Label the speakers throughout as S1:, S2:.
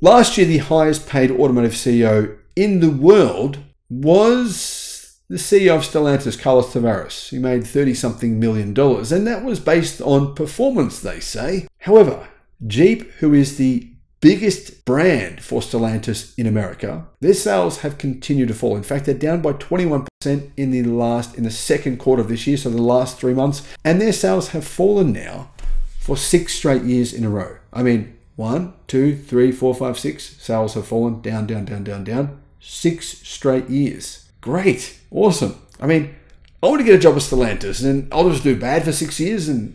S1: Last year, the highest paid automotive CEO in the world was the CEO of Stellantis, Carlos Tavares. He made $30-something million, and that was based on performance, they say. However, Jeep, who is the biggest brand for Stellantis in America, their sales have continued to fall. In fact, they're down by 21% in the second quarter of this year, so the last 3 months, and their sales have fallen now for 6 straight years in a row. I mean, 1, 2, 3, 4, 5, 6. Sales have fallen down. 6 straight years. Great. Awesome. I mean, I want to get a job at Stellantis and I'll just do bad for 6 years and,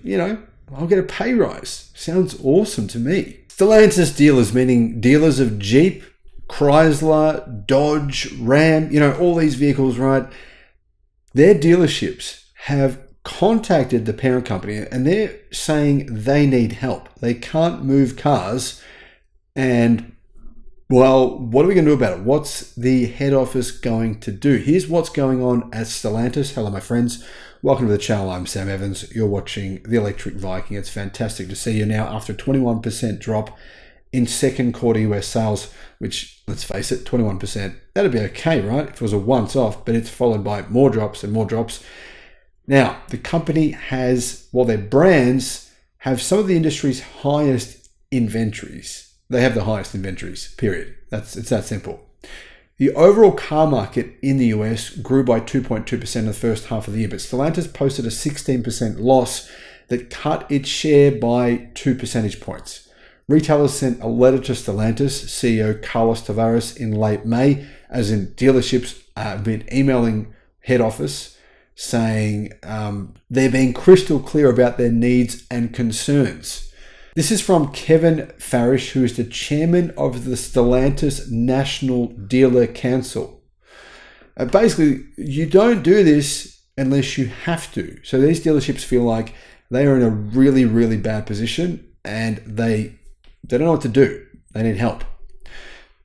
S1: I'll get a pay rise. Sounds awesome to me. Stellantis dealers, meaning dealers of Jeep, Chrysler, Dodge, Ram, all these vehicles, right? Their dealerships have contacted the parent company and they're saying they need help. They can't move cars and, well, what are we going to do about it? What's the head office going to do? Here's what's going on at Stellantis. Hello, my friends. Welcome to the channel. I'm Sam Evans. You're watching the Electric Viking. It's fantastic to see you now after a 21% drop in second quarter US sales, which, let's face it, 21%. That'd be okay, right? If it was a once off, but it's followed by more drops and more drops. Now, the company has, their brands have some of the industry's highest inventories. They have the highest inventories, period. It's that simple. The overall car market in the US grew by 2.2% in the first half of the year, but Stellantis posted a 16% loss that cut its share by 2 percentage points. Retailers sent a letter to Stellantis CEO Carlos Tavares in late May, as in dealerships have been emailing head office saying they're being crystal clear about their needs and concerns. This is from Kevin Farish, who is the chairman of the Stellantis National Dealer Council. Basically, you don't do this unless you have to. So these dealerships feel like they are in a really, really bad position and they don't know what to do. They need help.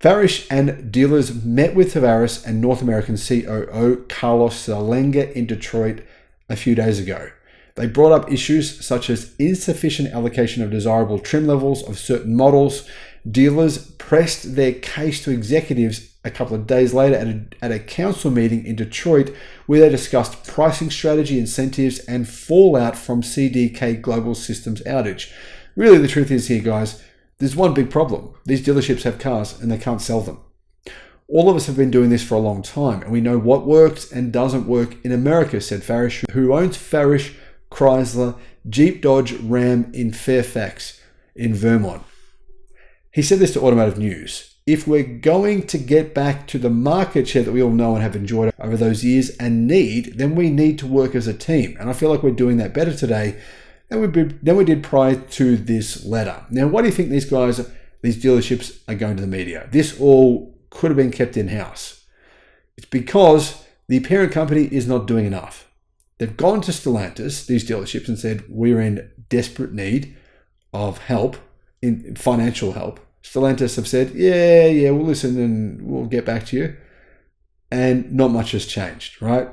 S1: Farish and dealers met with Tavares and North American COO Carlos Zallenga in Detroit a few days ago. They brought up issues such as insufficient allocation of desirable trim levels of certain models. Dealers pressed their case to executives a couple of days later at a council meeting in Detroit, where they discussed pricing strategy, incentives, and fallout from CDK Global Systems outage. Really, the truth is here, guys, there's one big problem. These dealerships have cars and they can't sell them. All of us have been doing this for a long time and we know what works and doesn't work in America, said Farish, who owns Farish, Chrysler, Jeep, Dodge, Ram in Fairfax in Vermont. He said this to Automotive News. If we're going to get back to the market share that we all know and have enjoyed over those years and then we need to work as a team. And I feel like we're doing that better today than we did prior to this letter. Now, why do you think these dealerships are going to the media? This all could have been kept in-house. It's because the parent company is not doing enough. They've gone to Stellantis, these dealerships, and said, we're in desperate need of help, in financial help. Stellantis have said, yeah, we'll listen and we'll get back to you. And not much has changed, right?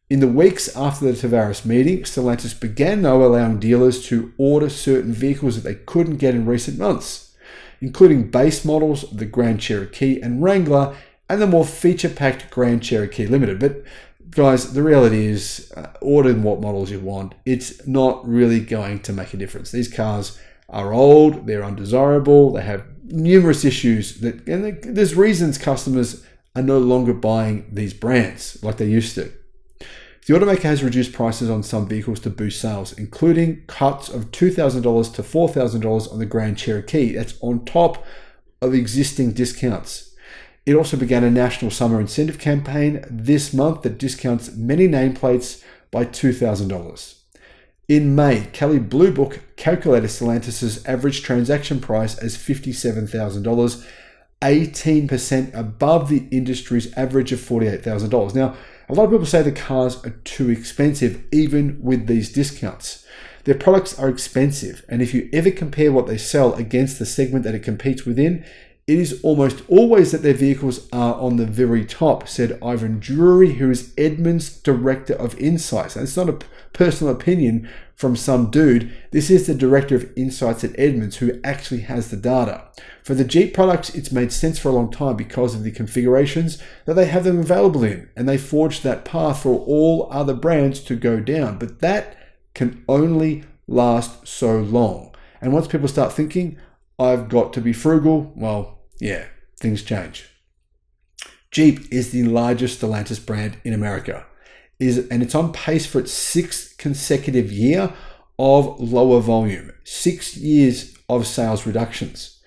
S1: In the weeks after the Tavares meeting, Stellantis began, though, allowing dealers to order certain vehicles that they couldn't get in recent months, including base models of the Grand Cherokee and Wrangler and the more feature-packed Grand Cherokee Limited. But guys, the reality is, order what models you want. It's not really going to make a difference. These cars are old, they're undesirable, they have numerous issues, and there's reasons customers are no longer buying these brands like they used to. The automaker has reduced prices on some vehicles to boost sales, including cuts of $2,000 to $4,000 on the Grand Cherokee. That's on top of existing discounts. It also began a national summer incentive campaign this month that discounts many nameplates by $2,000. In May, Kelley Blue Book calculated Stellantis' average transaction price as $57,000, 18% above the industry's average of $48,000. Now, a lot of people say the cars are too expensive, even with these discounts. Their products are expensive, and if you ever compare what they sell against the segment that it competes within, It is almost always that their vehicles are on the very top, said Ivan Drury, who is Edmunds' Director of Insights. And it's not a personal opinion from some dude. This is the Director of Insights at Edmunds who actually has the data. For the Jeep products, it's made sense for a long time because of the configurations that they have them available in. And they forged that path for all other brands to go down. But that can only last so long. And once people start thinking, I've got to be frugal, well, yeah, things change. Jeep is the largest Stellantis brand in America, and it's on pace for its 6th consecutive year of lower volume, 6 years of sales reductions,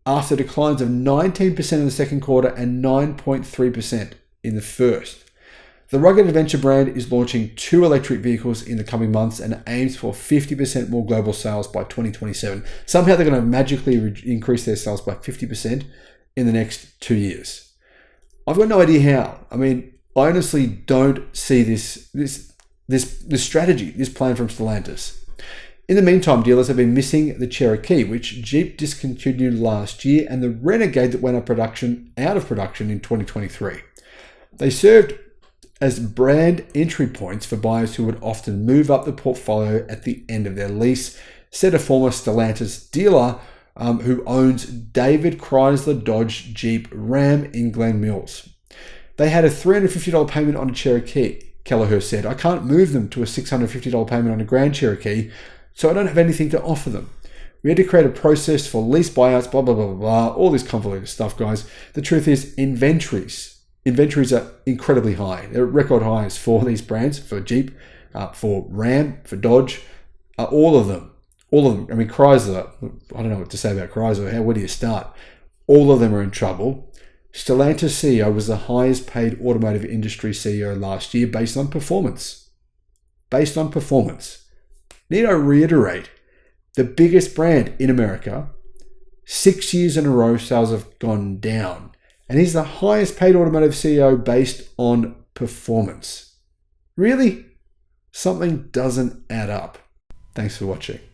S1: after declines of 19% in the second quarter and 9.3% in the first. The rugged adventure brand is launching 2 electric vehicles in the coming months and aims for 50% more global sales by 2027. Somehow they're going to magically increase their sales by 50% in the next 2 years. I've got no idea how. I mean, I honestly don't see this strategy, this plan from Stellantis. In the meantime, dealers have been missing the Cherokee, which Jeep discontinued last year, and the Renegade that went out of production in 2023. They served as brand entry points for buyers who would often move up the portfolio at the end of their lease, said a former Stellantis dealer who owns David Chrysler Dodge Jeep Ram in Glen Mills. They had a $350 payment on a Cherokee, Kelleher said. I can't move them to a $650 payment on a Grand Cherokee, so I don't have anything to offer them. We had to create a process for lease buyouts, blah, blah, blah, blah, blah, all this convoluted stuff, guys. The truth is, Inventories are incredibly high. They're record highs for these brands, for Jeep, for Ram, for Dodge, all of them. I mean, Chrysler, I don't know what to say about Chrysler. Where do you start? All of them are in trouble. Stellantis CEO was the highest paid automotive industry CEO last year based on performance. Need I reiterate, the biggest brand in America, 6 years in a row, sales have gone down. And he's the highest paid automotive CEO based on performance. Really? Something doesn't add up. Thanks for watching.